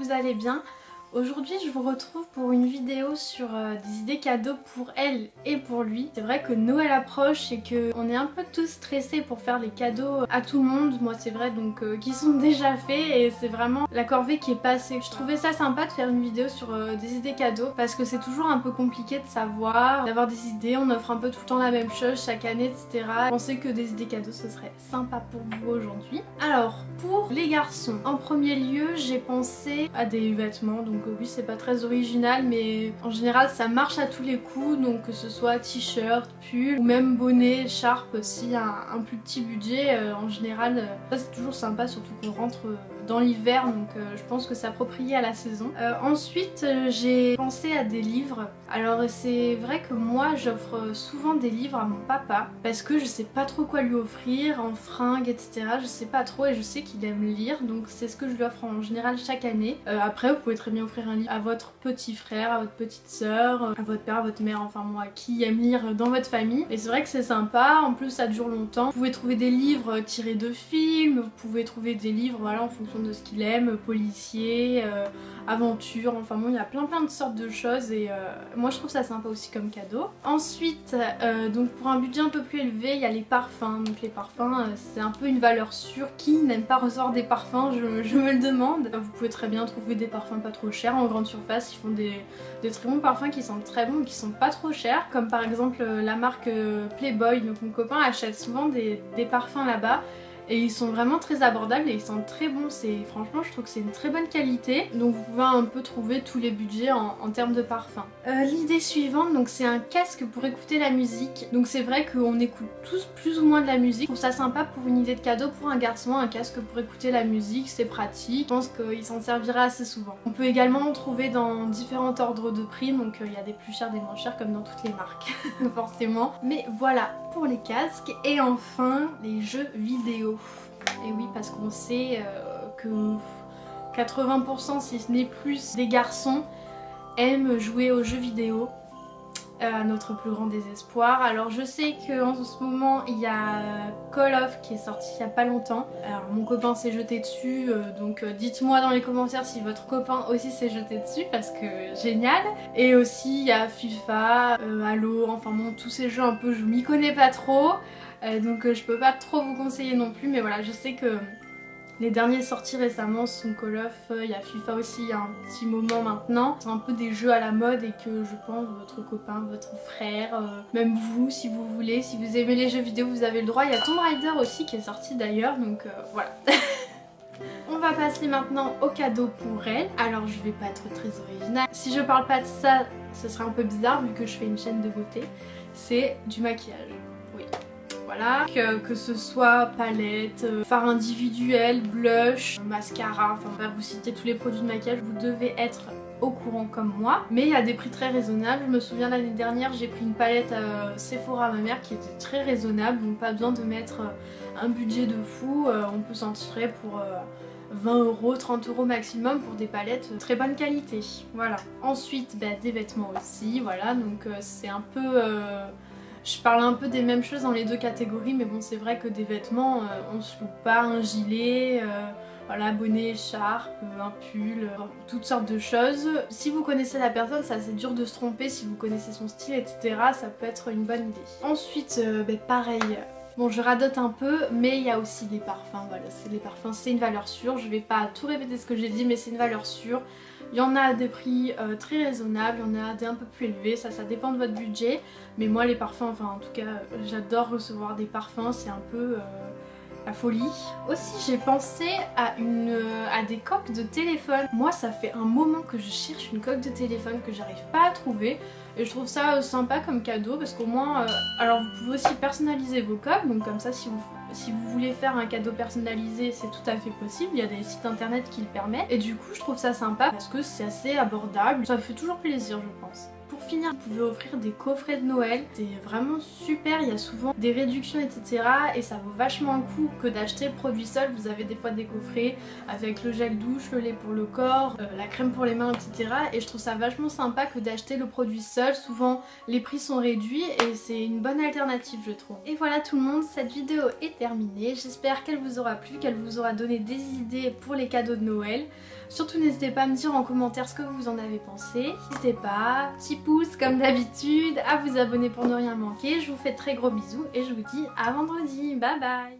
vous allez bien. Aujourd'hui je vous retrouve pour une vidéo sur des idées cadeaux pour elle et pour lui. C'est vrai que Noël approche et qu'on est un peu tous stressés pour faire les cadeaux à tout le monde. Moi c'est vrai donc qui sont déjà faits et c'est vraiment la corvée qui est passée. Je trouvais ça sympa de faire une vidéo sur des idées cadeaux parce que c'est toujours un peu compliqué de savoir, d'avoir des idées. On offre un peu tout le temps la même chose chaque année etc. Pensez que des idées cadeaux ce serait sympa pour vous aujourd'hui. Alors pour les garçons, en premier lieu j'ai pensé à des vêtements. Donc oui c'est pas très original mais en général ça marche à tous les coups, donc que ce soit t-shirt, pull ou même bonnet, écharpe si un plus petit budget en général ça c'est toujours sympa, surtout qu'on rentre dans l'hiver donc je pense que c'est approprié à la saison. Ensuite j'ai pensé à des livres. Alors c'est vrai que moi j'offre souvent des livres à mon papa parce que je sais pas trop quoi lui offrir en fringues etc, je sais pas trop et je sais qu'il aime lire donc c'est ce que je lui offre en général chaque année. Après vous pouvez très bien offrir un livre à votre petit frère, à votre petite soeur, à votre père, à votre mère, enfin moi qui aime lire dans votre famille. Et c'est vrai que c'est sympa, en plus ça dure longtemps. Vous pouvez trouver des livres tirés de films, vous pouvez trouver des livres voilà en fonction de ce qu'il aime, policiers, aventure, enfin bon il y a plein de sortes de choses et moi je trouve ça sympa aussi comme cadeau. Ensuite donc pour un budget un peu plus élevé il y a les parfums. Donc les parfums c'est un peu une valeur sûre. Qui n'aime pas recevoir des parfums, je me le demande. Vous pouvez très bien trouver des parfums pas trop chers en grande surface, ils font des très bons parfums qui sentent très bons et qui sont pas trop chers, comme par exemple la marque Playboy. Donc mon copain achète souvent des parfums là-bas et ils sont vraiment très abordables et ils sentent très bons. Franchement je trouve que c'est une très bonne qualité, donc vous pouvez un peu trouver tous les budgets en termes de parfums. L'idée suivante donc c'est un casque pour écouter la musique. Donc c'est vrai qu'on écoute tous plus ou moins de la musique. Je trouve ça sympa pour une idée de cadeau pour un garçon, un casque pour écouter la musique, c'est pratique. Je pense qu'il s'en servira assez souvent. On peut également en trouver dans différents ordres de prix, donc il y a des plus chers, des moins chers comme dans toutes les marques forcément. Mais voilà pour les casques. Et enfin les jeux vidéo. Et oui parce qu'on sait que 80% si ce n'est plus des garçons aiment jouer aux jeux vidéo à notre plus grand désespoir. Alors je sais qu'en ce moment il y a Call of qui est sorti il y a pas longtemps. Alors mon copain s'est jeté dessus donc dites-moi dans les commentaires si votre copain aussi s'est jeté dessus parce que génial. Et aussi il y a FIFA, Halo, enfin bon tous ces jeux un peu je m'y connais pas trop donc je peux pas trop vous conseiller non plus, mais voilà je sais que les derniers sortis récemment sont Call of, il y a FIFA aussi il y a un petit moment maintenant. C'est un peu des jeux à la mode et que je pense votre copain, votre frère, même vous si vous voulez, si vous aimez les jeux vidéo vous avez le droit. Il y a Tomb Raider aussi qui est sorti d'ailleurs donc voilà. On va passer maintenant au cadeau pour elle. Alors je vais pas être très originale. Si je parle pas de ça, ce serait un peu bizarre vu que je fais une chaîne de beauté. C'est du maquillage. Oui. Voilà, que ce soit palette, fard individuel, blush, mascara, enfin on va vous citer tous les produits de maquillage, vous devez être au courant comme moi. Mais il y a des prix très raisonnables. Je me souviens l'année dernière j'ai pris une palette Sephora à ma mère qui était très raisonnable, donc pas besoin de mettre un budget de fou, on peut s'en tirer pour 20 €, 30 € maximum pour des palettes très bonne qualité. Voilà. Ensuite des vêtements aussi, voilà, donc c'est un peu... Je parle un peu des mêmes choses dans les deux catégories, mais bon c'est vrai que des vêtements, on se loupe pas, un gilet, voilà, bonnet, écharpe, un pull, toutes sortes de choses. Si vous connaissez la personne, c'est assez dur de se tromper, si vous connaissez son style, etc. ça peut être une bonne idée. Ensuite, pareil, bon je radote un peu, mais il y a aussi les parfums, voilà, les parfums c'est une valeur sûre, je vais pas tout répéter ce que j'ai dit, mais c'est une valeur sûre. Il y en a à des prix très raisonnables, il y en a à des un peu plus élevés, ça dépend de votre budget. Mais moi les parfums, enfin en tout cas j'adore recevoir des parfums, c'est un peu la folie. Aussi j'ai pensé à des coques de téléphone. Moi ça fait un moment que je cherche une coque de téléphone que j'arrive pas à trouver. Et je trouve ça sympa comme cadeau parce qu'au moins... alors vous pouvez aussi personnaliser vos coques, donc comme ça si vous voulez faire un cadeau personnalisé c'est tout à fait possible, il y a des sites internet qui le permettent. Et du coup je trouve ça sympa parce que c'est assez abordable, ça fait toujours plaisir je pense. Pour finir, vous pouvez offrir des coffrets de Noël, c'est vraiment super, il y a souvent des réductions etc. et ça vaut vachement le coup que d'acheter le produit seul. Vous avez des fois des coffrets avec le gel douche, le lait pour le corps, la crème pour les mains etc. et je trouve ça vachement sympa que d'acheter le produit seul, souvent les prix sont réduits et c'est une bonne alternative je trouve. Et voilà tout le monde, cette vidéo est terminée, j'espère qu'elle vous aura plu, qu'elle vous aura donné des idées pour les cadeaux de Noël. Surtout n'hésitez pas à me dire en commentaire ce que vous en avez pensé. N'hésitez pas, petit pouce comme d'habitude, à vous abonner pour ne rien manquer. Je vous fais de très gros bisous et je vous dis à vendredi. Bye bye.